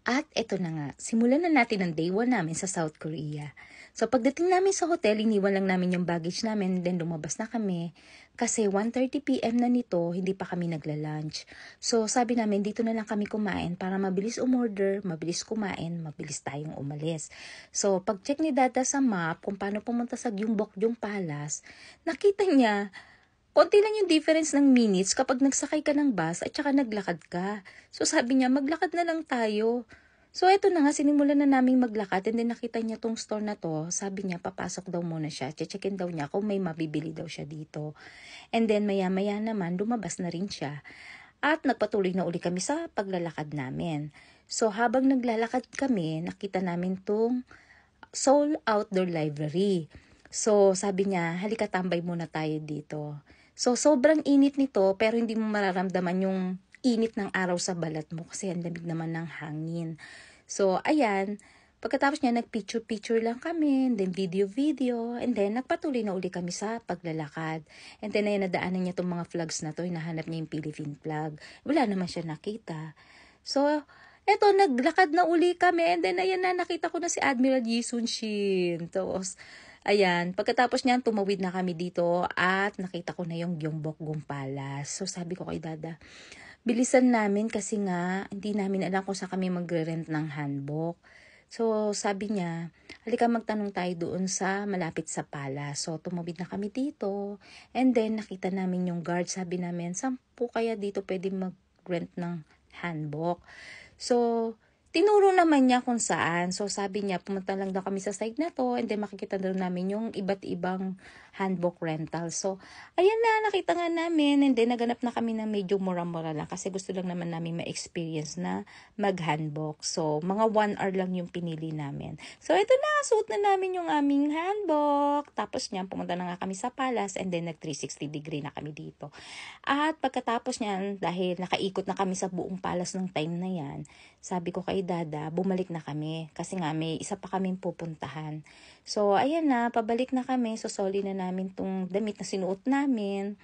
At eto na nga, simulan na natin ang day 1 namin sa South Korea. So pagdating namin sa hotel, iniwan lang namin yung baggage namin, then lumabas na kami. Kasi 1:30 PM na nito, hindi pa kami nagla-lunch. So sabi namin, dito na lang kami kumain para mabilis umorder, mabilis kumain, mabilis tayong umalis. So pag-check ni Dada sa map kung paano pumunta sa Gyeongbokgung Palace, nakita niya, konti lang yung difference ng minutes kapag nagsakay ka ng bus at saka naglakad ka. So sabi niya, maglakad na lang tayo. So eto na nga, sinimulan na naming maglakad and then nakita niya tong store na to. Sabi niya, papasok daw muna siya. Checkin daw niya kung may mabibili daw siya dito. And then maya-maya naman, lumabas na rin siya. At nagpatuloy na uli kami sa paglalakad namin. So habang naglalakad kami, nakita namin tong Seoul Outdoor Library. So sabi niya, halika tambay muna tayo dito. So sobrang init nito pero hindi mo mararamdaman yung init ng araw sa balat mo kasi ang lamig naman ng hangin. So ayan, pagkatapos niya nagpicture-picture lang kami, and then video-video, and then nagpatuloy na uli kami sa paglalakad. And then ayun, nadaanan niya tong mga flags na to, hinahanap niya yung Philippine flag. Wala naman siya nakita. So eto, naglakad na uli kami, and then ayan na, nakita ko na si Admiral Yi Sun-shin. Tapos, ayan, pagkatapos niyan, tumawid na kami dito at nakita ko na yung Gyeongbokgung Palace. So sabi ko kay Dada, bilisan namin kasi nga, hindi namin alam kung saan kami magre-rent ng hanbok. So sabi niya, halika magtanong tayo doon sa malapit sa palace. So tumawid na kami dito, and then nakita namin yung guard. Sabi namin, saan po kaya dito pwede mag-rent ng hanbok? So, tinuro naman niya kung saan. So, sabi niya, pumunta lang daw kami sa site na to and then makikita daw namin yung iba't ibang handbook rental. So, ayan na, nakita nga namin and then naganap na kami ng medyo mura-mura lang kasi gusto lang naman namin ma-experience na mag-handbook. So, mga 1 hour lang yung pinili namin. So, ito na, suot na namin yung aming handbook. Tapos niyan, pumunta na nga kami sa palace and then nag 360 degree na kami dito. At pagkatapos niyan, dahil nakaikot na kami sa buong palace ng time na yan, sabi ko kay Dada, bumalik na kami. Kasi nga may isa pa kaming pupuntahan. So, ayan na, pabalik na kami. Susoli na namin tong damit na sinuot namin.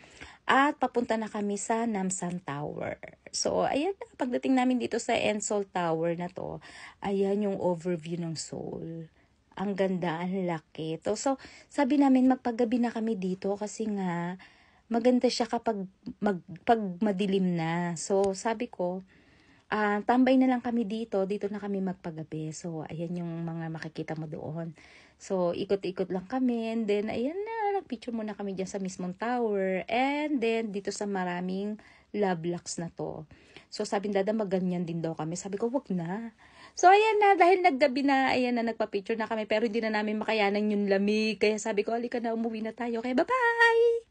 At papunta na kami sa Namsan Tower. So, ayan na, pagdating namin dito sa Ensol Tower na to, ayan yung overview ng Seoul. Ang ganda, ang laki. So, sabi namin magpagabi na kami dito kasi nga, maganda siya kapag pag madilim na. So, sabi ko, tambay na lang kami dito. Dito na kami magpagabi. So, ayan yung mga makikita mo doon. So, ikot-ikot lang kami. And then, ayan na, nagpicture muna kami dyan sa mismong tower. And then, dito sa maraming love locks na to. So, sabi ni Dada, maganyan din daw kami. Sabi ko, wag na. So, ayan na, dahil naggabi na, ayan na, nagpa-picture na kami. Pero hindi na namin makayanan yung lamig. Kaya sabi ko, halika na, umuwi na tayo. Kaya, bye-bye!